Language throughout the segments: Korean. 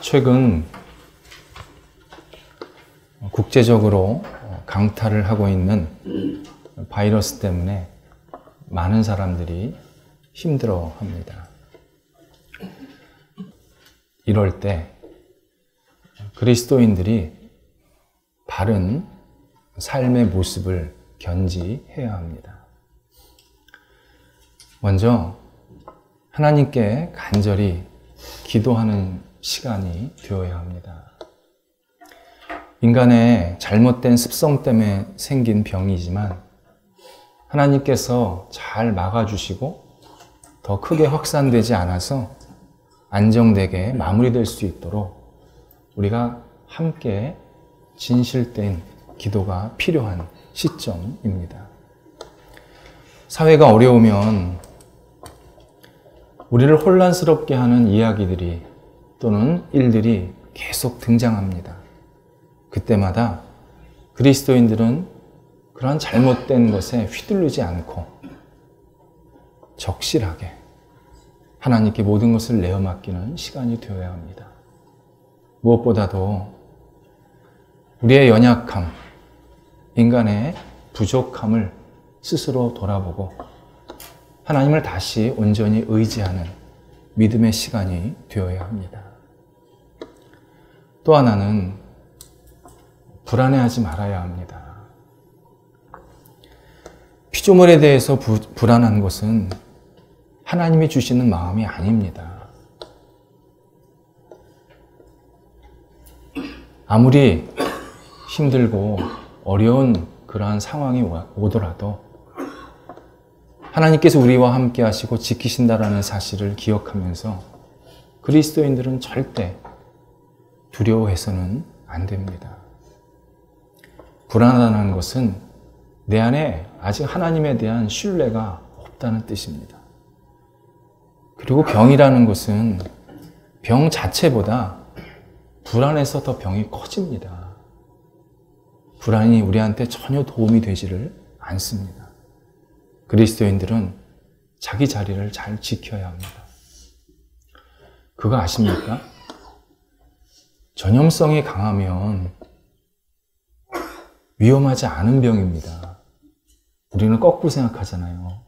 최근 국제적으로 강타를 하고 있는 바이러스 때문에 많은 사람들이 힘들어합니다. 이럴 때 그리스도인들이 바른 삶의 모습을 견지해야 합니다. 먼저 하나님께 간절히 기도하는 시간이 되어야 합니다. 인간의 잘못된 습성 때문에 생긴 병이지만 하나님께서 잘 막아주시고 더 크게 확산되지 않아서 안정되게 마무리될 수 있도록 우리가 함께 진실된 기도가 필요한 시점입니다. 사회가 어려우면 우리를 혼란스럽게 하는 이야기들이 또는 일들이 계속 등장합니다. 그때마다 그리스도인들은 그러한 잘못된 것에 휘둘리지 않고 적실하게 하나님께 모든 것을 내어 맡기는 시간이 되어야 합니다. 무엇보다도 우리의 연약함, 인간의 부족함을 스스로 돌아보고 하나님을 다시 온전히 의지하는 믿음의 시간이 되어야 합니다. 또 하나는 불안해하지 말아야 합니다. 피조물에 대해서 불안한 것은 하나님이 주시는 마음이 아닙니다. 아무리 힘들고 어려운 그러한 상황이 오더라도 하나님께서 우리와 함께 하시고 지키신다라는 사실을 기억하면서 그리스도인들은 절대 두려워해서는 안 됩니다. 불안하다는 것은 내 안에 아직 하나님에 대한 신뢰가 없다는 뜻입니다. 그리고 병이라는 것은 병 자체보다 불안해서 더 병이 커집니다. 불안이 우리한테 전혀 도움이 되지를 않습니다. 그리스도인들은 자기 자리를 잘 지켜야 합니다. 그거 아십니까? 전염성이 강하면 위험하지 않은 병입니다. 우리는 거꾸로 생각하잖아요.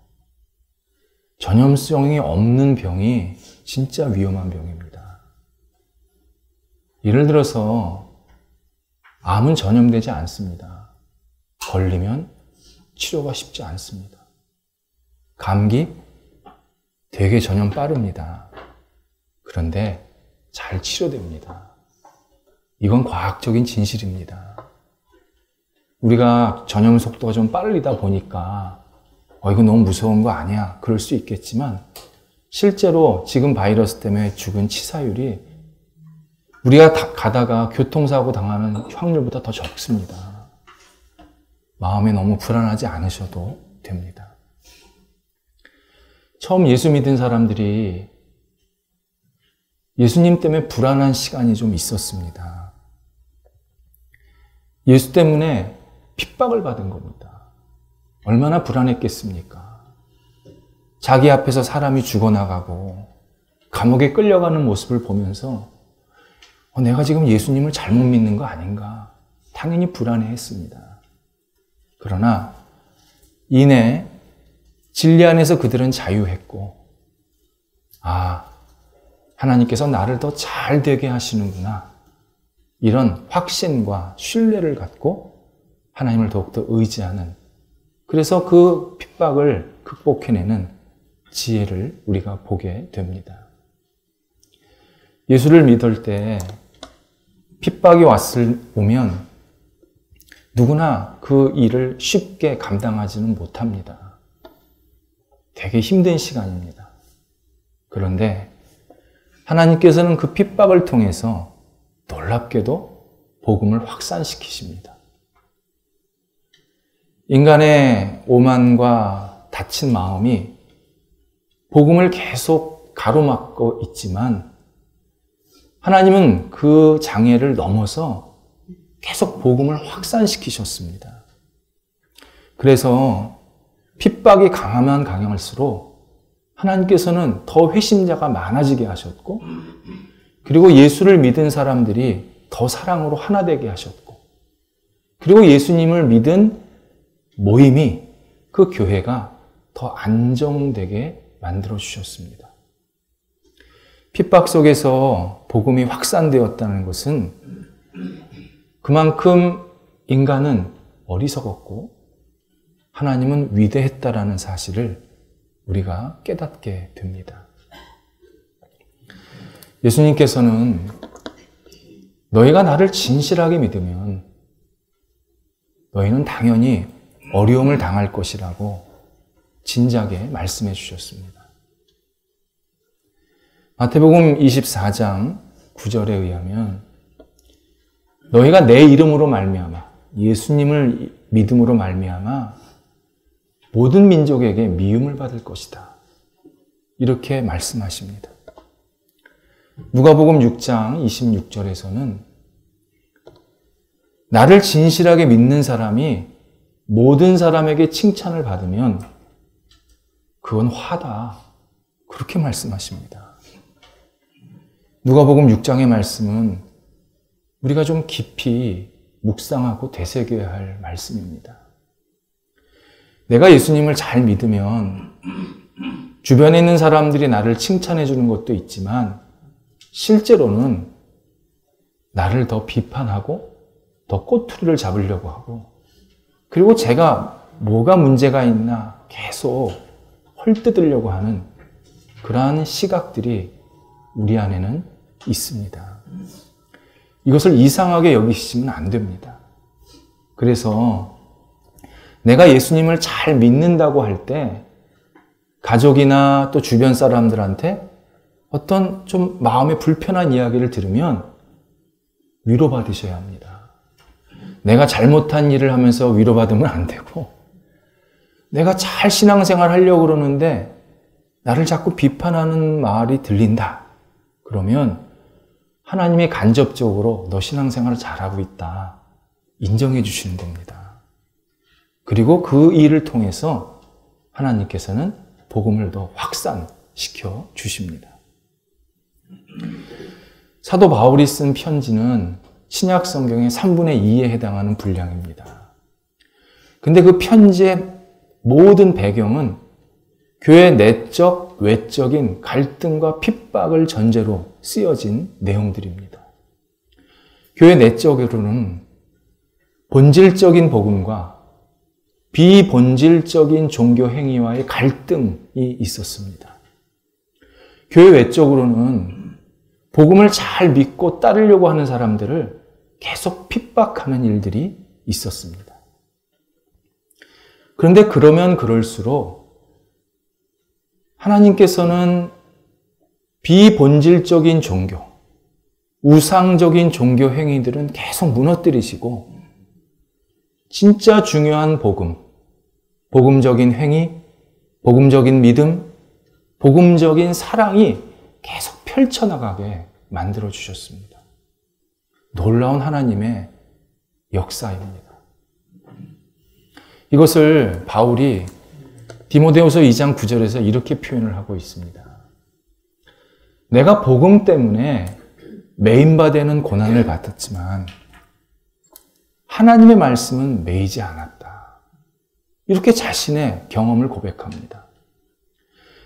전염성이 없는 병이 진짜 위험한 병입니다. 예를 들어서 암은 전염되지 않습니다. 걸리면 치료가 쉽지 않습니다. 감기 되게 전염 빠릅니다. 그런데 잘 치료됩니다. 이건 과학적인 진실입니다. 우리가 전염 속도가 좀 빠르다 보니까 이거 너무 무서운 거 아니야? 그럴 수 있겠지만 실제로 지금 바이러스 때문에 죽은 치사율이 우리가 가다가 교통사고 당하는 확률보다 더 적습니다. 마음에 너무 불안하지 않으셔도 됩니다. 처음 예수 믿은 사람들이 예수님 때문에 불안한 시간이 좀 있었습니다. 예수 때문에 핍박을 받은 겁니다. 얼마나 불안했겠습니까? 자기 앞에서 사람이 죽어나가고 감옥에 끌려가는 모습을 보면서 내가 지금 예수님을 잘못 믿는 거 아닌가? 당연히 불안해했습니다. 그러나 이내 진리 안에서 그들은 자유했고 하나님께서 나를 더 잘 되게 하시는구나. 이런 확신과 신뢰를 갖고 하나님을 더욱더 의지하는, 그래서 그 핍박을 극복해내는 지혜를 우리가 보게 됩니다. 예수를 믿을 때 핍박이 오면 누구나 그 일을 쉽게 감당하지는 못합니다. 되게 힘든 시간입니다. 그런데 하나님께서는 그 핍박을 통해서 놀랍게도 복음을 확산시키십니다. 인간의 오만과 다친 마음이 복음을 계속 가로막고 있지만 하나님은 그 장애를 넘어서 계속 복음을 확산시키셨습니다. 그래서 핍박이 강하면 강할수록 하나님께서는 더 회심자가 많아지게 하셨고, 그리고 예수를 믿은 사람들이 더 사랑으로 하나 되게 하셨고, 그리고 예수님을 믿은 모임이, 그 교회가 더 안정되게 만들어 주셨습니다. 핍박 속에서 복음이 확산되었다는 것은 그만큼 인간은 어리석었고 하나님은 위대했다라는 사실을 우리가 깨닫게 됩니다. 예수님께서는 너희가 나를 진실하게 믿으면 너희는 당연히 어려움을 당할 것이라고 진작에 말씀해 주셨습니다. 마태복음 24장 9절에 의하면 너희가 내 이름으로 말미암아, 예수님을 믿음으로 말미암아 모든 민족에게 미움을 받을 것이다. 이렇게 말씀하십니다. 누가복음 6장 26절에서는 나를 진실하게 믿는 사람이 모든 사람에게 칭찬을 받으면 그건 화다. 그렇게 말씀하십니다. 누가복음 6장의 말씀은 우리가 좀 깊이 묵상하고 되새겨야 할 말씀입니다. 내가 예수님을 잘 믿으면 주변에 있는 사람들이 나를 칭찬해 주는 것도 있지만 실제로는 나를 더 비판하고 더 꼬투리를 잡으려고 하고, 그리고 제가 뭐가 문제가 있나 계속 헐뜯으려고 하는 그러한 시각들이 우리 안에는 있습니다. 이것을 이상하게 여기시면 안 됩니다. 그래서 내가 예수님을 잘 믿는다고 할 때 가족이나 또 주변 사람들한테 어떤 좀 마음에 불편한 이야기를 들으면 위로받으셔야 합니다. 내가 잘못한 일을 하면서 위로받으면 안 되고, 내가 잘 신앙생활 하려고 그러는데 나를 자꾸 비판하는 말이 들린다. 그러면 하나님이 간접적으로 너 신앙생활을 잘하고 있다. 인정해 주시는 겁니다. 그리고 그 일을 통해서 하나님께서는 복음을 더 확산시켜 주십니다. 사도 바울이 쓴 편지는 신약 성경의 3분의 2에 해당하는 분량입니다. 근데 그 편지의 모든 배경은 교회 내적, 외적인 갈등과 핍박을 전제로 쓰여진 내용들입니다. 교회 내적으로는 본질적인 복음과 비본질적인 종교 행위와의 갈등이 있었습니다. 교회 외적으로는 복음을 잘 믿고 따르려고 하는 사람들을 계속 핍박하는 일들이 있었습니다. 그런데 그러면 그럴수록 하나님께서는 비본질적인 종교, 우상적인 종교 행위들은 계속 무너뜨리시고 진짜 중요한 복음, 복음적인 행위, 복음적인 믿음, 복음적인 사랑이 계속 펼쳐나가게 만들어주셨습니다. 놀라운 하나님의 역사입니다. 이것을 바울이 디모데후서 2장 9절에서 이렇게 표현을 하고 있습니다. 내가 복음 때문에 매인바되는 고난을 받았지만 하나님의 말씀은 매이지 않았다. 이렇게 자신의 경험을 고백합니다.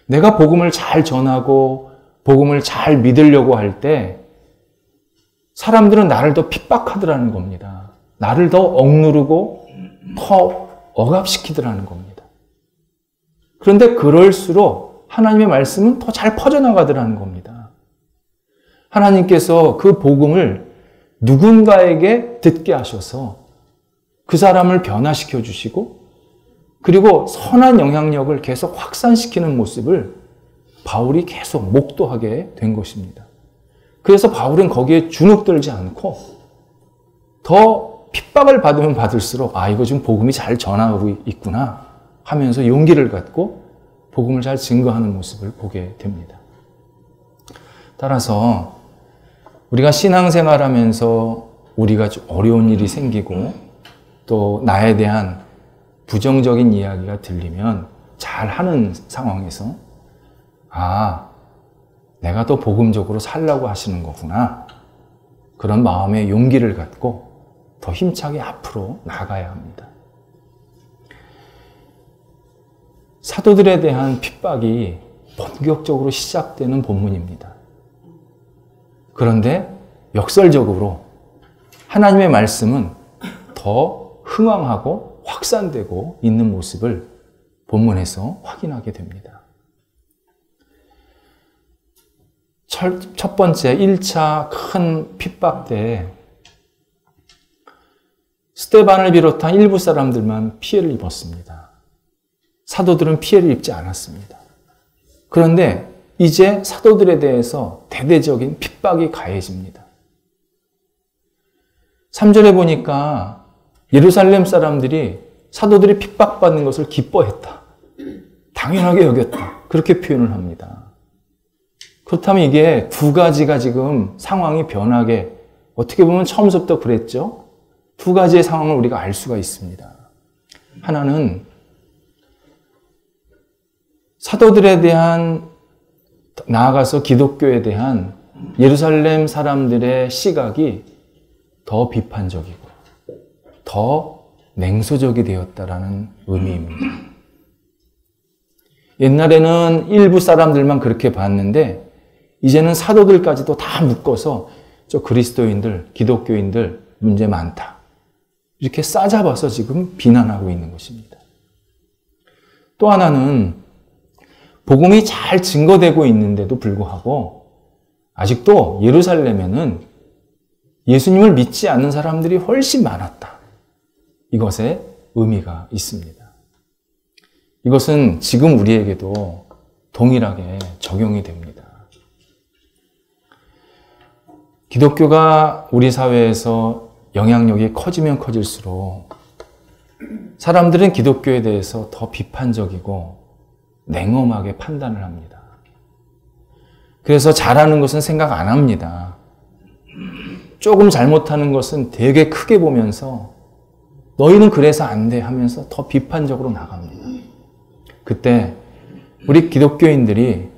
내가 복음을 잘 전하고 복음을 잘 믿으려고 할 때 사람들은 나를 더 핍박하더라는 겁니다. 나를 더 억누르고 더 억압시키더라는 겁니다. 그런데 그럴수록 하나님의 말씀은 더 잘 퍼져나가더라는 겁니다. 하나님께서 그 복음을 누군가에게 듣게 하셔서 그 사람을 변화시켜 주시고 그리고 선한 영향력을 계속 확산시키는 모습을 바울이 계속 목도하게 된 것입니다. 그래서 바울은 거기에 주눅들지 않고 더 핍박을 받으면 받을수록 이거 지금 복음이 잘 전하고 있구나 하면서 용기를 갖고 복음을 잘 증거하는 모습을 보게 됩니다. 따라서 우리가 신앙생활하면서 우리가 좀 어려운 일이 생기고 또 나에 대한 부정적인 이야기가 들리면 잘하는 상황에서 내가 더 복음적으로 살라고 하시는 거구나. 그런 마음의 용기를 갖고 더 힘차게 앞으로 나가야 합니다. 사도들에 대한 핍박이 본격적으로 시작되는 본문입니다. 그런데 역설적으로 하나님의 말씀은 더 흥왕하고 확산되고 있는 모습을 본문에서 확인하게 됩니다. 첫 번째 1차 큰 핍박 때 스데반을 비롯한 일부 사람들만 피해를 입었습니다. 사도들은 피해를 입지 않았습니다. 그런데 이제 사도들에 대해서 대대적인 핍박이 가해집니다. 3절에 보니까 예루살렘 사람들이 사도들이 핍박받는 것을 기뻐했다. 당연하게 여겼다. 그렇게 표현을 합니다. 그렇다면 이게 두 가지가 지금 상황이 변하게, 어떻게 보면 처음부터 그랬죠? 두 가지의 상황을 우리가 알 수가 있습니다. 하나는 사도들에 대한, 나아가서 기독교에 대한 예루살렘 사람들의 시각이 더 비판적이고 더 냉소적이 되었다라는 의미입니다. 옛날에는 일부 사람들만 그렇게 봤는데 이제는 사도들까지도 다 묶어서 저 그리스도인들, 기독교인들 문제 많다. 이렇게 싸잡아서 지금 비난하고 있는 것입니다. 또 하나는 복음이 잘 증거되고 있는데도 불구하고 아직도 예루살렘에는 예수님을 믿지 않는 사람들이 훨씬 많았다. 이것에 의미가 있습니다. 이것은 지금 우리에게도 동일하게 적용이 됩니다. 기독교가 우리 사회에서 영향력이 커지면 커질수록 사람들은 기독교에 대해서 더 비판적이고 냉엄하게 판단을 합니다. 그래서 잘하는 것은 생각 안 합니다. 조금 잘못하는 것은 되게 크게 보면서 너희는 그래서 안 돼 하면서 더 비판적으로 나갑니다. 그때 우리 기독교인들이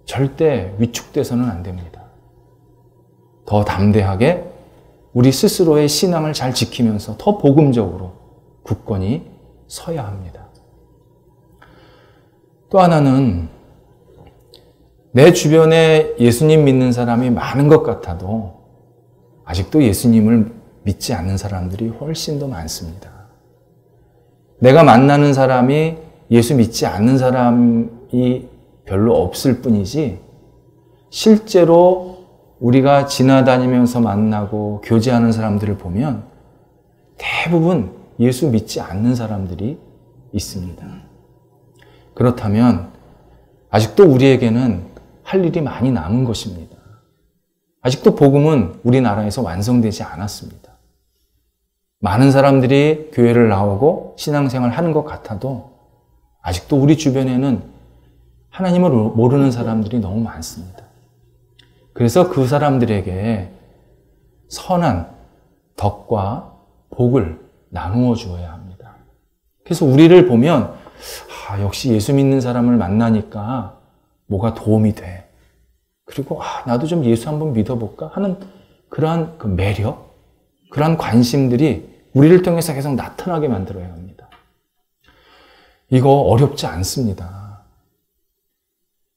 절대 위축돼서는 안 됩니다. 더 담대하게 우리 스스로의 신앙을 잘 지키면서 더 복음적으로 굳건히 서야 합니다. 또 하나는 내 주변에 예수님 믿는 사람이 많은 것 같아도 아직도 예수님을 믿지 않는 사람들이 훨씬 더 많습니다. 내가 만나는 사람이 예수 믿지 않는 사람이 별로 없을 뿐이지 실제로 우리가 지나다니면서 만나고 교제하는 사람들을 보면 대부분 예수 믿지 않는 사람들이 있습니다. 그렇다면 아직도 우리에게는 할 일이 많이 남은 것입니다. 아직도 복음은 우리나라에서 완성되지 않았습니다. 많은 사람들이 교회를 나오고 신앙생활을 하는 것 같아도 아직도 우리 주변에는 하나님을 모르는 사람들이 너무 많습니다. 그래서 그 사람들에게 선한 덕과 복을 나누어 주어야 합니다. 그래서 우리를 보면 역시 예수 믿는 사람을 만나니까 뭐가 도움이 돼. 그리고 나도 좀 예수 한번 믿어볼까 하는 그러한 그 매력, 그러한 관심들이 우리를 통해서 계속 나타나게 만들어야 합니다. 이거 어렵지 않습니다.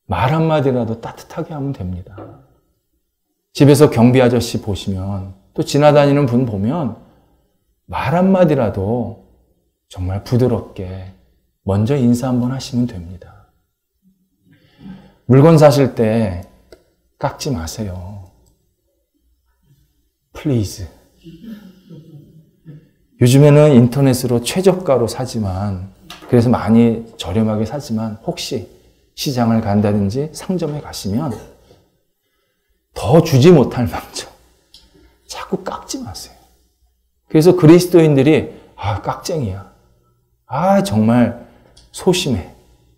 말 한마디라도 따뜻하게 하면 됩니다. 집에서 경비 아저씨 보시면 또 지나다니는 분 보면 말 한마디라도 정말 부드럽게 먼저 인사 한번 하시면 됩니다. 물건 사실 때 깎지 마세요. 플리즈. 요즘에는 인터넷으로 최저가로 사지만, 그래서 많이 저렴하게 사지만 혹시 시장을 간다든지 상점에 가시면 더 주지 못할 망정 자꾸 깎지 마세요. 그래서 그리스도인들이 깍쟁이야. 정말 소심해.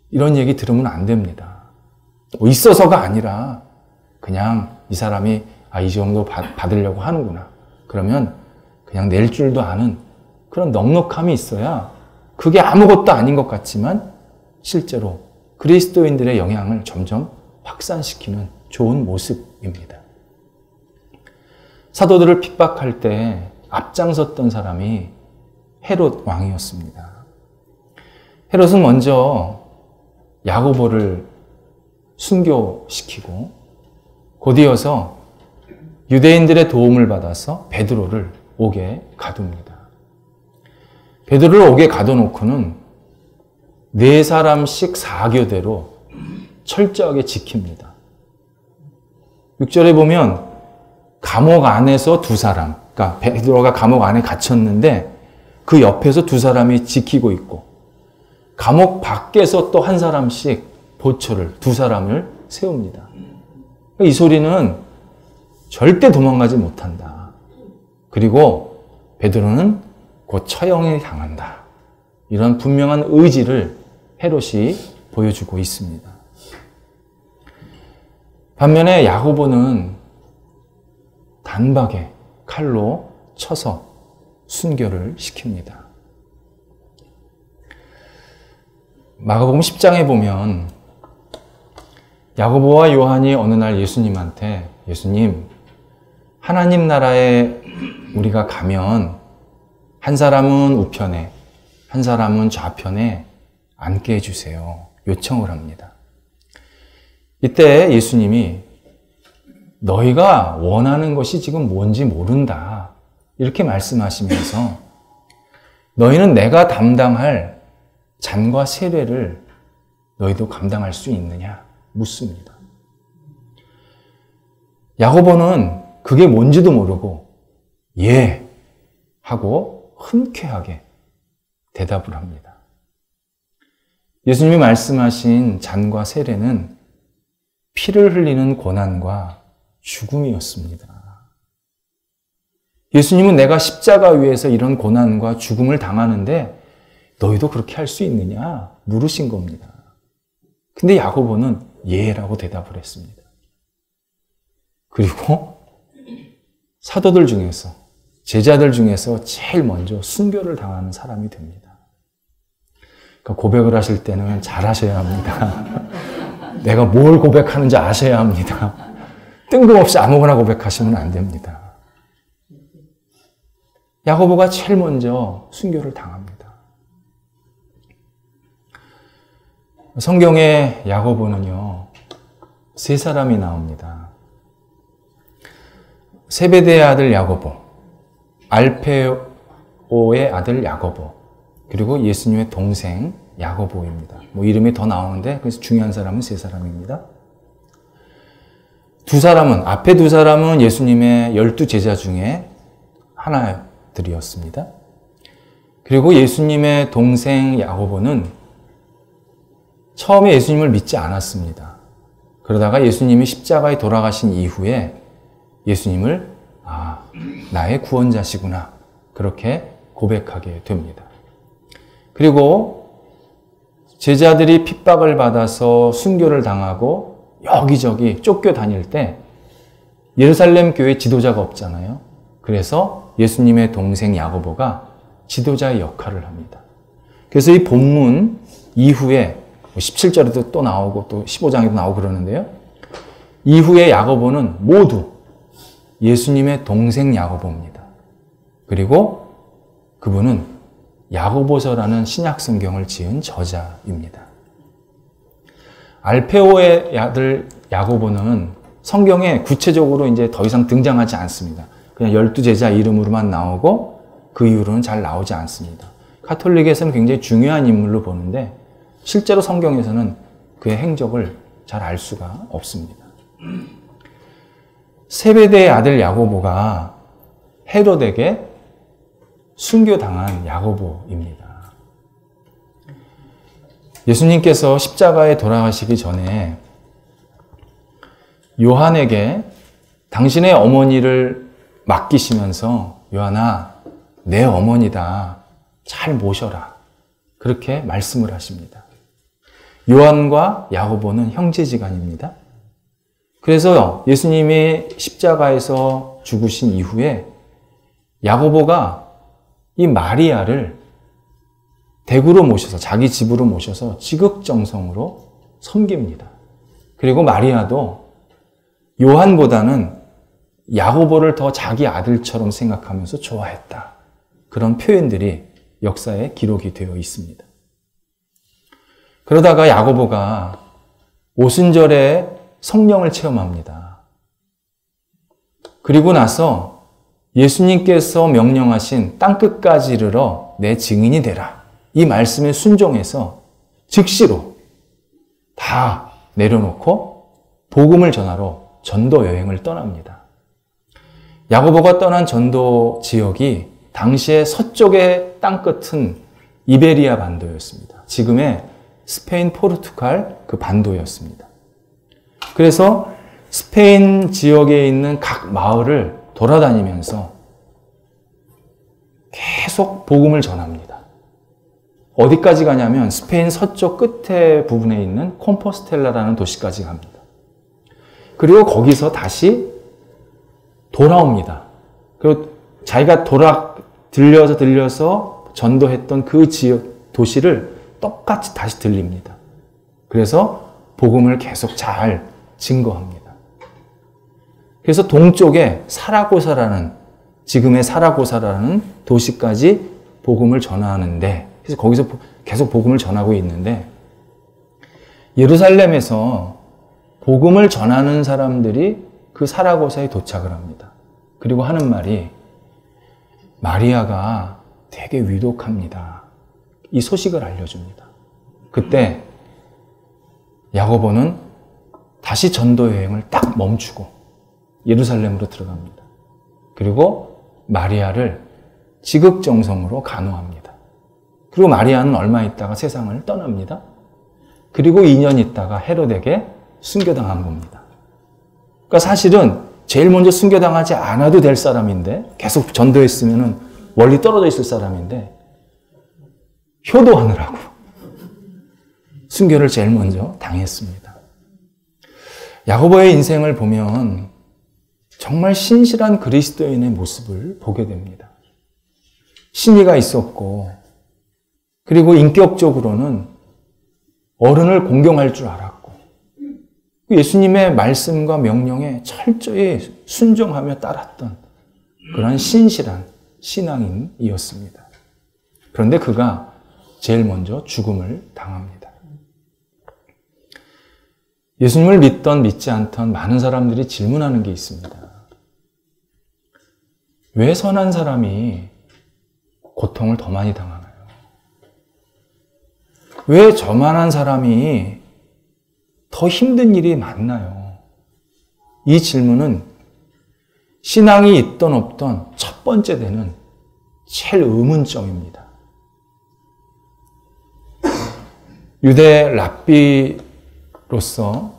이런 얘기 들으면 안 됩니다. 있어서가 아니라 그냥 이 사람이 이 정도 받으려고 하는구나. 그러면 그냥 낼 줄도 아는 그런 넉넉함이 있어야 그게 아무것도 아닌 것 같지만 실제로 그리스도인들의 영향을 점점 확산시키는 좋은 모습입니다. 사도들을 핍박할 때 앞장섰던 사람이 헤롯 왕이었습니다. 헤롯은 먼저 야고보를 순교시키고 곧이어서 유대인들의 도움을 받아서 베드로를 옥에 가둡니다. 베드로를 옥에 가둬놓고는 4사람씩 4교대로 철저하게 지킵니다. 6절에 보면 감옥 안에서 2사람, 그러니까 베드로가 감옥 안에 gat혔는데 그 옆에서 2사람이 지키고 있고 감옥 밖에서 또 1사람씩 보초를 2사람을 세웁니다. 이 소리는 절대 도망가지 못한다. 그리고 베드로는 곧 처형이 당한다. 이런 분명한 의지를 헤롯이 보여주고 있습니다. 반면에 야고보는 단박에 칼로 쳐서 순교를 시킵니다. 마가복음 10장에 보면 야고보와 요한이 어느 날 예수님한테 예수님, 하나님 나라에 우리가 가면 한 사람은 우편에, 한 사람은 좌편에 앉게 해주세요. 요청을 합니다. 이때 예수님이 너희가 원하는 것이 지금 뭔지 모른다. 이렇게 말씀하시면서 너희는 내가 담당할 잔과 세례를 너희도 감당할 수 있느냐? 묻습니다. 야고보는 그게 뭔지도 모르고 예 하고 흔쾌하게 대답을 합니다. 예수님이 말씀하신 잔과 세례는 피를 흘리는 고난과 죽음이었습니다. 예수님은 내가 십자가 위에서 이런 고난과 죽음을 당하는데 너희도 그렇게 할 수 있느냐 물으신 겁니다. 근데 야고보는 예라고 대답을 했습니다. 그리고 사도들 중에서, 제자들 중에서 제일 먼저 순교를 당하는 사람이 됩니다. 그러니까 고백을 하실 때는 잘 하셔야 합니다. 내가 뭘 고백하는지 아셔야 합니다. 뜬금없이 아무거나 고백하시면 안 됩니다. 야고보가 제일 먼저 순교를 당합니다. 성경에 야고보는요, 3사람이 나옵니다. 세베대의 아들 야고보, 알페오의 아들 야고보, 그리고 예수님의 동생 야고보입니다. 이름이 더 나오는데 그래서 중요한 사람은 3사람입니다. 2사람은, 앞에 2사람은 예수님의 12제자 중에 하나들이었습니다. 그리고 예수님의 동생 야고보는 처음에 예수님을 믿지 않았습니다. 그러다가 예수님이 십자가에 돌아가신 이후에 예수님을 나의 구원자시구나 그렇게 고백하게 됩니다. 그리고 제자들이 핍박을 받아서 순교를 당하고 여기저기 쫓겨 다닐 때 예루살렘 교회 지도자가 없잖아요. 그래서 예수님의 동생 야고보가 지도자의 역할을 합니다. 그래서 이 본문 이후에 17절에도 또 나오고 또 15장에도 나오고 그러는데요. 이후에 야고보는 모두 예수님의 동생 야고보입니다. 그리고 그분은 야고보서라는 신약 성경을 지은 저자입니다. 알페오의 아들 야고보는 성경에 구체적으로 이제 더 이상 등장하지 않습니다. 그냥 12제자 이름으로만 나오고 그 이후로는 잘 나오지 않습니다. 가톨릭에서는 굉장히 중요한 인물로 보는데 실제로 성경에서는 그의 행적을 잘 알 수가 없습니다. 세베대의 아들 야고보가 헤롯에게 순교당한 야고보입니다. 예수님께서 십자가에 돌아가시기 전에 요한에게 당신의 어머니를 맡기시면서 요한아, 내 어머니다. 잘 모셔라. 그렇게 말씀을 하십니다. 요한과 야고보는 형제지간입니다. 그래서 예수님이 십자가에서 죽으신 이후에 야고보가 이 마리아를 댁으로 모셔서 자기 집으로 모셔서 지극정성으로 섬깁니다. 그리고 마리아도 요한보다는 야고보를 더 자기 아들처럼 생각하면서 좋아했다. 그런 표현들이 역사에 기록이 되어 있습니다. 그러다가 야고보가 오순절에 성령을 체험합니다. 그리고 나서 예수님께서 명령하신 땅끝까지 이르러 내 증인이 되라. 이 말씀에 순종해서 즉시로 다 내려놓고 복음을 전하러 전도 여행을 떠납니다. 야고보가 떠난 전도 지역이 당시에 서쪽의 땅끝은 이베리아 반도였습니다. 지금의 스페인, 포르투갈 그 반도였습니다. 그래서 스페인 지역에 있는 각 마을을 돌아다니면서 계속 복음을 전합니다. 어디까지 가냐면 스페인 서쪽 끝에 부분에 있는 콤포스텔라라는 도시까지 갑니다. 그리고 거기서 다시 돌아옵니다. 그리고 자기가 들려서 전도했던 그 지역, 도시를 똑같이 다시 들립니다. 그래서 복음을 계속 잘 증거합니다. 그래서 동쪽에 지금의 사라고사라는 도시까지 복음을 전하는데, 그래서 거기서 계속 복음을 전하고 있는데, 예루살렘에서 복음을 전하는 사람들이 그 사라고사에 도착을 합니다. 그리고 하는 말이 마리아가 되게 위독합니다. 이 소식을 알려줍니다. 그때 야고보는 다시 전도 여행을 딱 멈추고 예루살렘으로 들어갑니다. 그리고 마리아를 지극정성으로 간호합니다. 그리고 마리아는 얼마 있다가 세상을 떠납니다. 그리고 2년 있다가 헤롯에게 순교당한 겁니다. 그러니까 사실은 제일 먼저 순교당하지 않아도 될 사람인데, 계속 전도했으면 멀리 떨어져 있을 사람인데, 효도하느라고 순교를 제일 먼저 당했습니다. 야고보의 인생을 보면 정말 신실한 그리스도인의 모습을 보게 됩니다. 신의가 있었고, 그리고 인격적으로는 어른을 공경할 줄 알았고, 예수님의 말씀과 명령에 철저히 순종하며 따랐던 그런 신실한 신앙인이었습니다. 그런데 그가 제일 먼저 죽음을 당합니다. 예수님을 믿던 믿지 않던 많은 사람들이 질문하는 게 있습니다. 왜 선한 사람이 고통을 더 많이 당하나요? 왜 저만한 사람이 더 힘든 일이 많나요? 이 질문은 신앙이 있던 없던 첫 번째 되는 제일 의문점입니다. 유대 랍비로서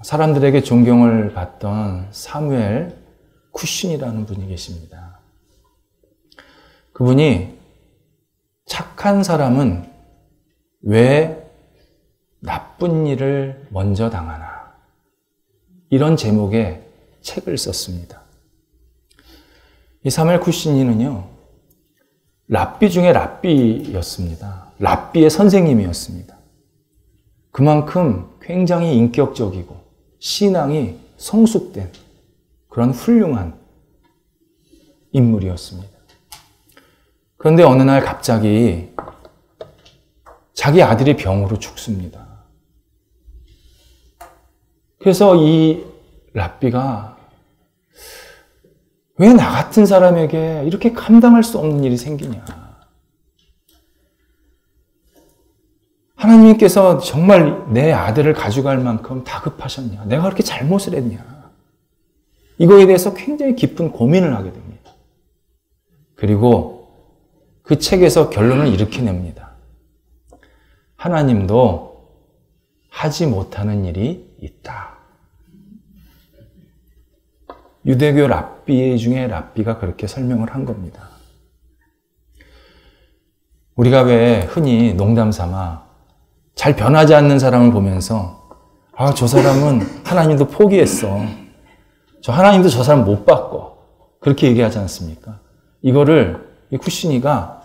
사람들에게 존경을 받던 사무엘 쿠신이라는 분이 계십니다. 그분이 착한 사람은 왜 나쁜 일을 먼저 당하나, 이런 제목의 책을 썼습니다. 이 사무엘 쿠시니는요, 랍비 중에 랍비였습니다. 랍비의 선생님이었습니다. 그만큼 굉장히 인격적이고 신앙이 성숙된 그런 훌륭한 인물이었습니다. 그런데 어느 날 갑자기 자기 아들이 병으로 죽습니다. 그래서 이 랍비가 왜 나 같은 사람에게 이렇게 감당할 수 없는 일이 생기냐. 하나님께서 정말 내 아들을 가져갈 만큼 다급하셨냐. 내가 그렇게 잘못을 했냐. 이거에 대해서 굉장히 깊은 고민을 하게 됩니다. 그리고 그 책에서 결론을 이렇게 냅니다. 하나님도 하지 못하는 일이 있다. 유대교 랍비 중에 랍비가 그렇게 설명을 한 겁니다. 우리가 왜 흔히 농담 삼아 잘 변하지 않는 사람을 보면서 저 사람은 하나님도 포기했어. 하나님도 저 사람 못 바꿔. 그렇게 얘기하지 않습니까? 이거를 이 쿠시니가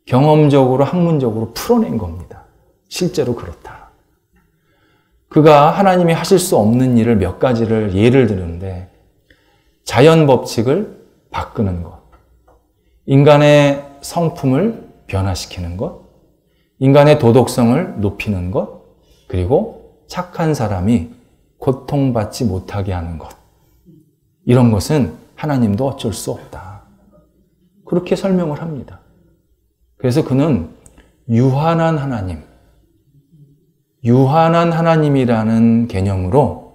경험적으로 학문적으로 풀어낸 겁니다. 실제로 그렇다. 그가 하나님이 하실 수 없는 일을 몇 가지를 예를 드는데, 자연 법칙을 바꾸는 것, 인간의 성품을 변화시키는 것, 인간의 도덕성을 높이는 것, 그리고 착한 사람이 고통받지 못하게 하는 것. 이런 것은 하나님도 어쩔 수 없다. 그렇게 설명을 합니다. 그래서 그는 유한한 하나님, 유한한 하나님이라는 개념으로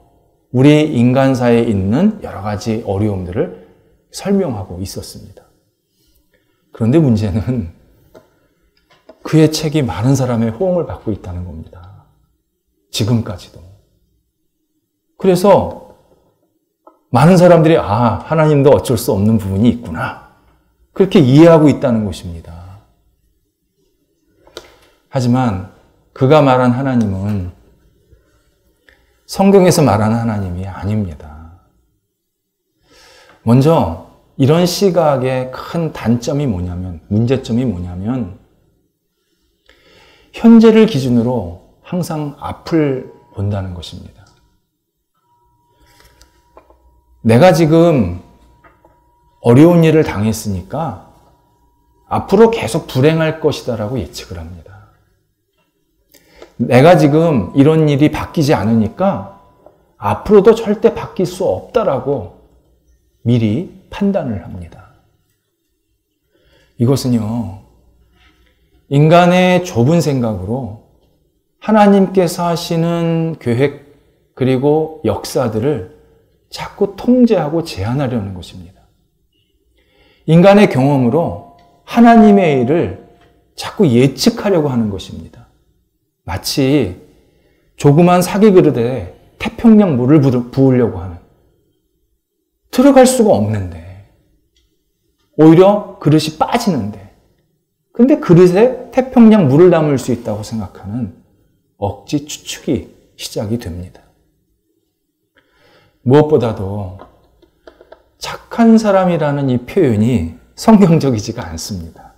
우리 인간사에 있는 여러 가지 어려움들을 설명하고 있었습니다. 그런데 문제는 그의 책이 많은 사람의 호응을 받고 있다는 겁니다. 지금까지도. 그래서 많은 사람들이 하나님도 어쩔 수 없는 부분이 있구나. 그렇게 이해하고 있다는 것입니다. 하지만 그가 말한 하나님은 성경에서 말하는 하나님이 아닙니다. 먼저 이런 시각의 큰 단점이 뭐냐면, 문제점이 뭐냐면, 현재를 기준으로 항상 앞을 본다는 것입니다. 내가 지금 어려운 일을 당했으니까 앞으로 계속 불행할 것이다라고 예측을 합니다. 내가 지금 이런 일이 바뀌지 않으니까 앞으로도 절대 바뀔 수 없다라고 미리 판단을 합니다. 이것은요, 인간의 좁은 생각으로 하나님께서 하시는 계획 그리고 역사들을 자꾸 통제하고 제한하려는 것입니다. 인간의 경험으로 하나님의 일을 자꾸 예측하려고 하는 것입니다. 마치 조그만 사기 그릇에 태평양 물을 부으려고 하는, 들어갈 수가 없는데 오히려 그릇이 빠지는데, 근데 그릇에 태평양 물을 담을 수 있다고 생각하는 억지 추측이 시작이 됩니다. 무엇보다도 착한 사람이라는 이 표현이 성경적이지가 않습니다.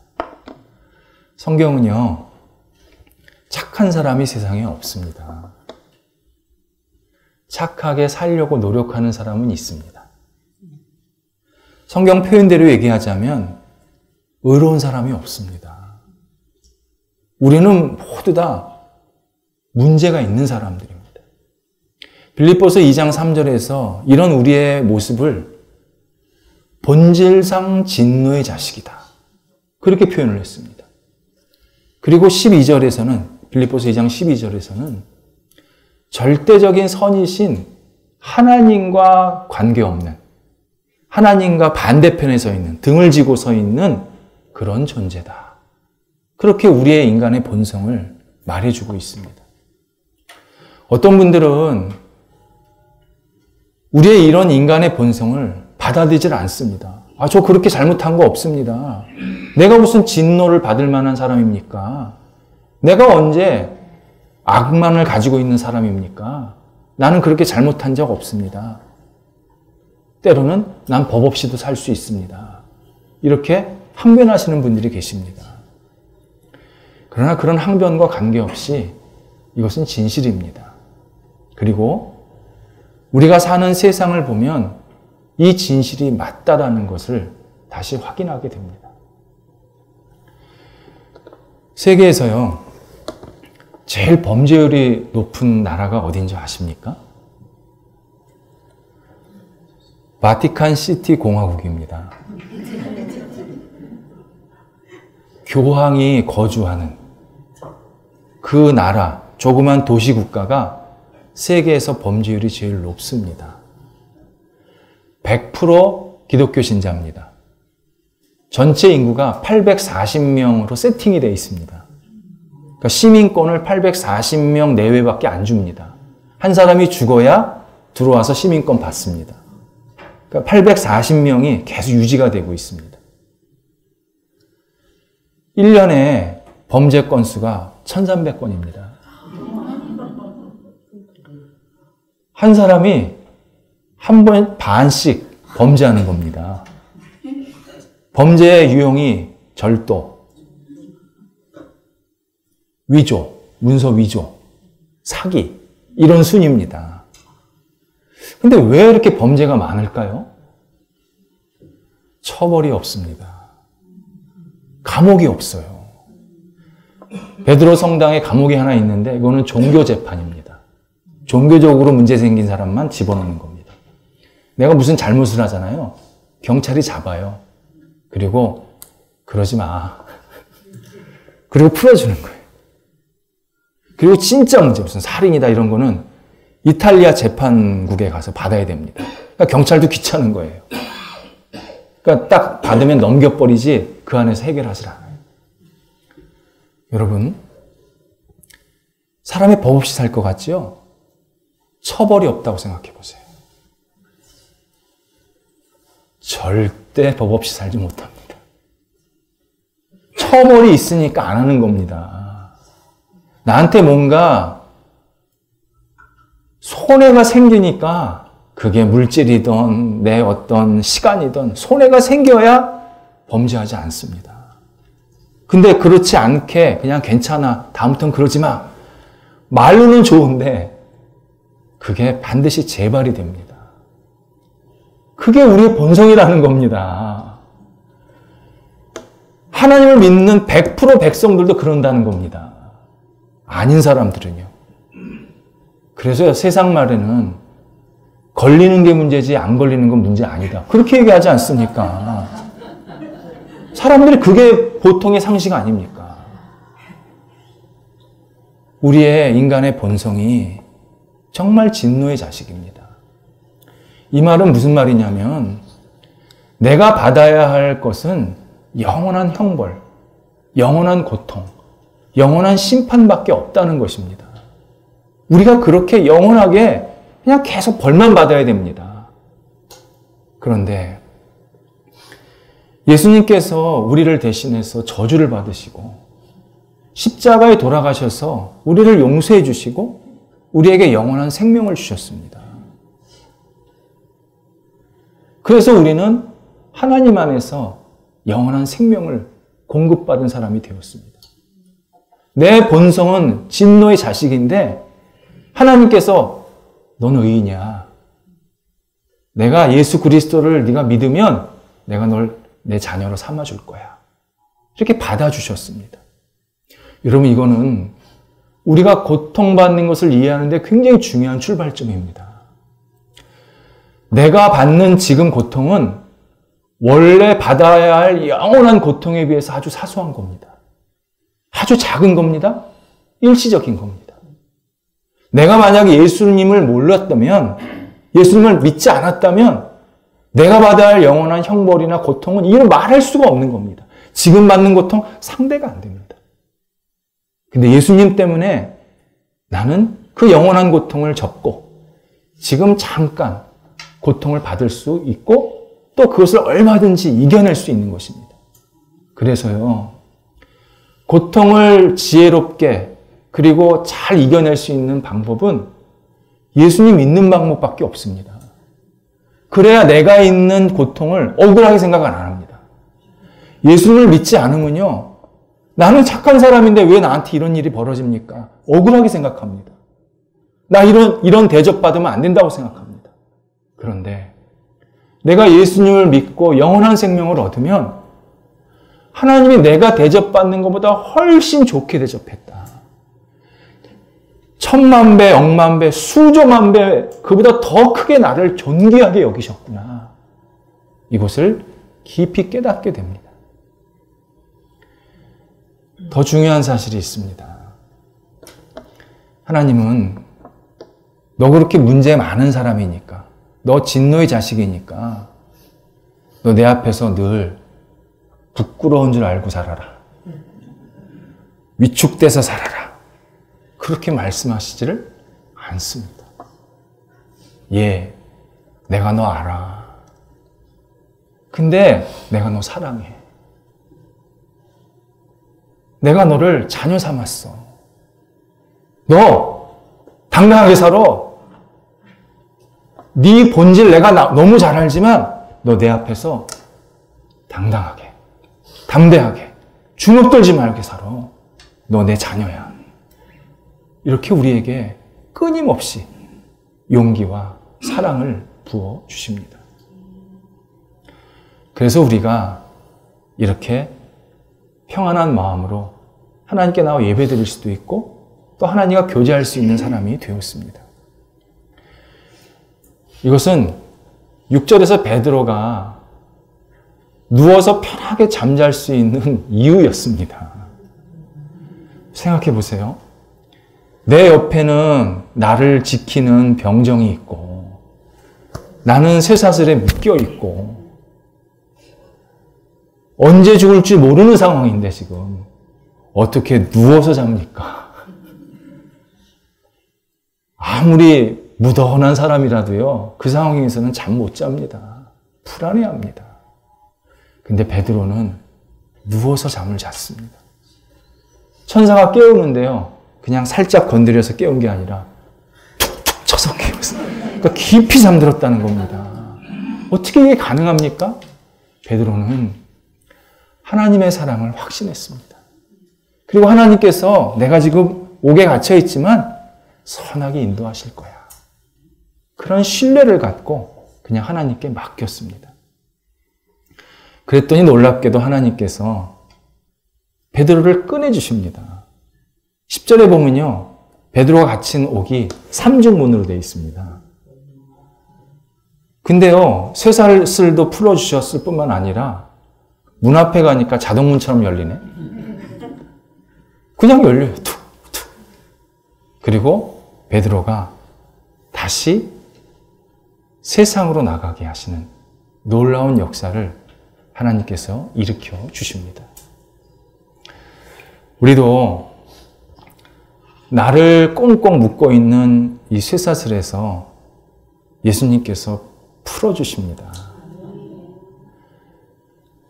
성경은요, 착한 사람이 세상에 없습니다. 착하게 살려고 노력하는 사람은 있습니다. 성경 표현대로 얘기하자면 의로운 사람이 없습니다. 우리는 모두 다 문제가 있는 사람들입니다. 빌립보서 2장 3절에서 이런 우리의 모습을 본질상 진노의 자식이다, 그렇게 표현을 했습니다. 그리고 12절에서는, 빌립보서 2장 12절에서는 절대적인 선이신 하나님과 관계없는, 하나님과 반대편에 서 있는, 등을 지고 서 있는 그런 존재다, 그렇게 우리의 인간의 본성을 말해주고 있습니다. 어떤 분들은 우리의 이런 인간의 본성을 받아들이질 않습니다. 저 그렇게 잘못한 거 없습니다. 내가 무슨 진노를 받을 만한 사람입니까? 내가 언제 악만을 가지고 있는 사람입니까? 나는 그렇게 잘못한 적 없습니다. 때로는 난 법 없이도 살 수 있습니다. 이렇게 항변하시는 분들이 계십니다. 그러나 그런 항변과 관계없이 이것은 진실입니다. 그리고 우리가 사는 세상을 보면 이 진실이 맞다라는 것을 다시 확인하게 됩니다. 세계에서요, 제일 범죄율이 높은 나라가 어딘지 아십니까? 바티칸 시티 공화국입니다. 교황이 거주하는 그 나라, 조그만 도시 국가가 세계에서 범죄율이 제일 높습니다. 100% 기독교 신자입니다. 전체 인구가 840명으로 세팅이 되어 있습니다. 그러니까 시민권을 840명 내외밖에 안 줍니다. 한 사람이 죽어야 들어와서 시민권 받습니다. 그러니까 840명이 계속 유지가 되고 있습니다. 1년에 범죄 건수가 1300건입니다. 한 사람이 한 번 반씩 범죄하는 겁니다. 범죄의 유형이 절도, 위조, 문서 위조, 사기, 이런 순입니다. 근데 왜 이렇게 범죄가 많을까요? 처벌이 없습니다. 감옥이 없어요. 베드로 성당에 감옥이 하나 있는데 이거는 종교 재판입니다. 종교적으로 문제 생긴 사람만 집어넣는 겁니다. 내가 무슨 잘못을 하잖아요. 경찰이 잡아요. 그리고 그러지 마. 그리고 풀어주는 거예요. 그리고 진짜 문제, 무슨 살인이다 이런 거는 이탈리아 재판국에 가서 받아야 됩니다. 그러니까 경찰도 귀찮은 거예요. 그러니까 딱 받으면 넘겨버리지 그 안에서 해결하지 않아요. 여러분, 사람이 법 없이 살 것 같지요? 처벌이 없다고 생각해 보세요. 절대 법 없이 살지 못합니다. 처벌이 있으니까 안 하는 겁니다. 나한테 뭔가 손해가 생기니까 그게 물질이든 내 어떤 시간이든 손해가 생겨야 범죄하지 않습니다. 근데 그렇지 않게 그냥 괜찮아, 다음부터는 그러지 마. 말로는 좋은데 그게 반드시 재발이 됩니다. 그게 우리의 본성이라는 겁니다. 하나님을 믿는 100% 백성들도 그런다는 겁니다. 아닌 사람들은요. 그래서 세상 말에는 걸리는 게 문제지 안 걸리는 건 문제 아니다. 그렇게 얘기하지 않습니까? 사람들이 그게 보통의 상식 아닙니까? 우리의 인간의 본성이 정말 진노의 자식입니다. 이 말은 무슨 말이냐면 내가 받아야 할 것은 영원한 형벌, 영원한 고통, 영원한 심판밖에 없다는 것입니다. 우리가 그렇게 영원하게 그냥 계속 벌만 받아야 됩니다. 그런데 예수님께서 우리를 대신해서 저주를 받으시고 십자가에 돌아가셔서 우리를 용서해 주시고 우리에게 영원한 생명을 주셨습니다. 그래서 우리는 하나님 안에서 영원한 생명을 공급받은 사람이 되었습니다. 내 본성은 진노의 자식인데 하나님께서 넌 의인이야. 내가 예수 그리스도를 네가 믿으면 내가 널 내 자녀로 삼아줄 거야. 이렇게 받아주셨습니다. 여러분, 이거는 우리가 고통받는 것을 이해하는데 굉장히 중요한 출발점입니다. 내가 받는 지금 고통은 원래 받아야 할 영원한 고통에 비해서 아주 사소한 겁니다. 아주 작은 겁니다. 일시적인 겁니다. 내가 만약에 예수님을 몰랐다면, 예수님을 믿지 않았다면 내가 받아야 할 영원한 형벌이나 고통은 이를 말할 수가 없는 겁니다. 지금 받는 고통 상대가 안 됩니다. 근데 예수님 때문에 나는 그 영원한 고통을 접고 지금 잠깐 고통을 받을 수 있고 또 그것을 얼마든지 이겨낼 수 있는 것입니다. 그래서요, 고통을 지혜롭게 그리고 잘 이겨낼 수 있는 방법은 예수님 믿는 방법밖에 없습니다. 그래야 내가 있는 고통을 억울하게 생각 안 합니다. 예수님을 믿지 않으면요, 나는 착한 사람인데 왜 나한테 이런 일이 벌어집니까? 억울하게 생각합니다. 나 이런 대접받으면 안 된다고 생각합니다. 그런데 내가 예수님을 믿고 영원한 생명을 얻으면 하나님이 내가 대접받는 것보다 훨씬 좋게 대접했다. 1000만 배, 억만 배, 수조만 배, 그보다 더 크게 나를 존귀하게 여기셨구나. 이것을 깊이 깨닫게 됩니다. 더 중요한 사실이 있습니다. 하나님은 너 그렇게 문제 많은 사람이니까, 너 진노의 자식이니까 너 내 앞에서 늘 부끄러운 줄 알고 살아라. 위축돼서 살아라. 그렇게 말씀하시지를 않습니다. 예, 내가 너 알아. 근데 내가 너 사랑해. 내가 너를 자녀 삼았어. 너 당당하게 살아. 네 본질 내가 너무 잘 알지만 너 내 앞에서 당당하게, 담대하게, 주눅 들지 말게 살아. 너 내 자녀야. 이렇게 우리에게 끊임없이 용기와 사랑을 부어 주십니다. 그래서 우리가 이렇게 평안한 마음으로 하나님께 나와 예배드릴 수도 있고 또 하나님과 교제할 수 있는 사람이 되었습니다. 이것은 6절에서 베드로가 누워서 편하게 잠잘 수 있는 이유였습니다. 생각해 보세요. 내 옆에는 나를 지키는 병정이 있고 나는 쇠사슬에 묶여 있고 언제 죽을지 모르는 상황인데 지금 어떻게 누워서 잡니까? 아무리 무던한 사람이라도요, 그 상황에서는 잠 못 잡니다. 불안해합니다. 근데 베드로는 누워서 잠을 잤습니다. 천사가 깨우는데요, 그냥 살짝 건드려서 깨운 게 아니라 툭툭 쳐서 깨웠어요. 그러니까 깊이 잠들었다는 겁니다. 어떻게 이게 가능합니까? 베드로는 하나님의 사랑을 확신했습니다. 그리고 하나님께서 내가 지금 옥에 갇혀 있지만 선하게 인도하실 거야. 그런 신뢰를 갖고 그냥 하나님께 맡겼습니다. 그랬더니 놀랍게도 하나님께서 베드로를 꺼내주십니다. 10절에 보면요, 베드로가 갇힌 옥이 삼중문으로 되어 있습니다. 근데요, 쇠사슬도 풀어주셨을 뿐만 아니라 문 앞에 가니까 자동문처럼 열리네. 그냥 열려요. 툭, 툭. 그리고 베드로가 다시 세상으로 나가게 하시는 놀라운 역사를 하나님께서 일으켜 주십니다. 우리도 나를 꽁꽁 묶고 있는 이 쇠사슬에서 예수님께서 풀어주십니다.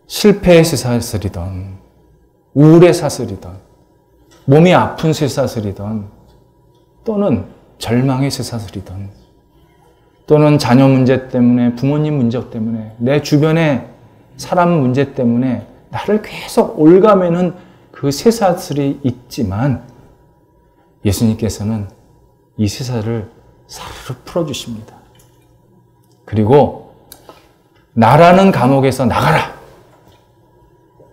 실패의 쇠사슬이든 우울의 사슬이든 몸이 아픈 쇠사슬이든 또는 절망의 쇠사슬이든 또는 자녀 문제 때문에 부모님 문제 때문에 내 주변의 사람 문제 때문에 나를 계속 올가매는 그 쇠사슬이 있지만 예수님께서는 이 쇠사슬을 사르르 풀어주십니다. 그리고 나라는 감옥에서 나가라.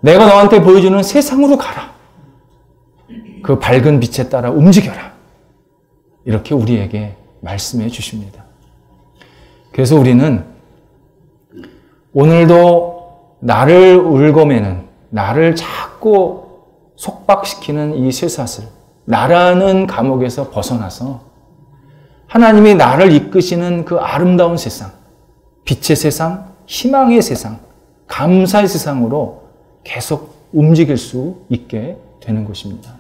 내가 너한테 보여주는 세상으로 가라. 그 밝은 빛에 따라 움직여라. 이렇게 우리에게 말씀해 주십니다. 그래서 우리는 오늘도 나를 울고매는, 나를 자꾸 속박시키는 이 쇠사슬, 나라는 감옥에서 벗어나서 하나님이 나를 이끄시는 그 아름다운 세상, 빛의 세상, 희망의 세상, 감사의 세상으로 계속 움직일 수 있게 되는 것입니다.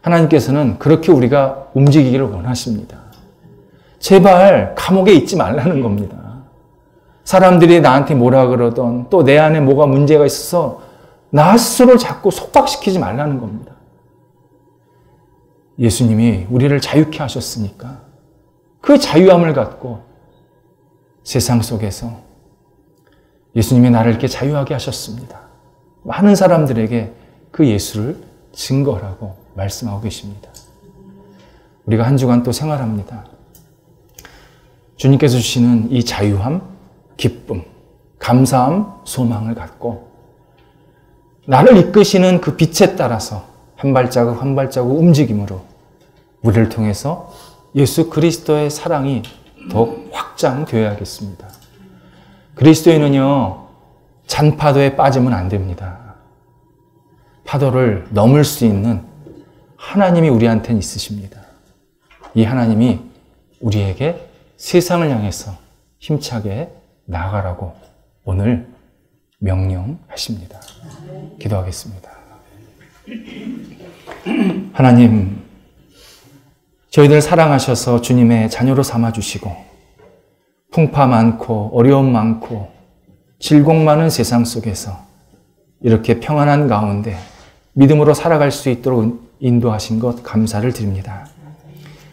하나님께서는 그렇게 우리가 움직이기를 원하십니다. 제발 감옥에 있지 말라는 겁니다. 사람들이 나한테 뭐라 그러던 또 내 안에 뭐가 문제가 있어서 나 스스로를 자꾸 속박시키지 말라는 겁니다. 예수님이 우리를 자유케 하셨으니까 그 자유함을 갖고 세상 속에서 예수님이 나를 이렇게 자유하게 하셨습니다. 많은 사람들에게 그 예수를 증거라고 말씀하고 계십니다. 우리가 한 주간 또 생활합니다. 주님께서 주시는 이 자유함, 기쁨, 감사함, 소망을 갖고 나를 이끄시는 그 빛에 따라서 한 발자국 한 발자국 움직임으로 우리를 통해서 예수 그리스도의 사랑이 더욱 확장되어야겠습니다. 그리스도인은요, 잔파도에 빠지면 안 됩니다. 파도를 넘을 수 있는 하나님이 우리한테는 있으십니다. 이 하나님이 우리에게 세상을 향해서 힘차게 나아가라고 오늘 명령하십니다. 기도하겠습니다. 하나님, 저희들 사랑하셔서 주님의 자녀로 삼아주시고 풍파 많고 어려움 많고 질곡 많은 세상 속에서 이렇게 평안한 가운데 믿음으로 살아갈 수 있도록 인도하신 것 감사를 드립니다.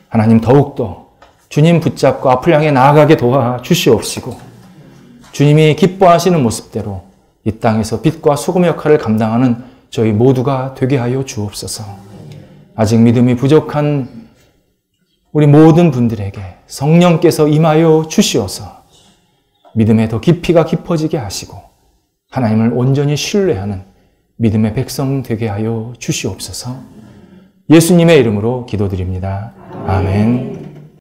하나님, 더욱더 주님 붙잡고 앞을 향해 나아가게 도와주시옵시고 주님이 기뻐하시는 모습대로 이 땅에서 빛과 소금의 역할을 감당하는 저희 모두가 되게 하여 주옵소서. 아직 믿음이 부족한 우리 모든 분들에게 성령께서 임하여 주시어서 믿음에 더 깊이가 깊어지게 하시고 하나님을 온전히 신뢰하는 믿음의 백성 되게 하여 주시옵소서. 예수님의 이름으로 기도드립니다. 아멘.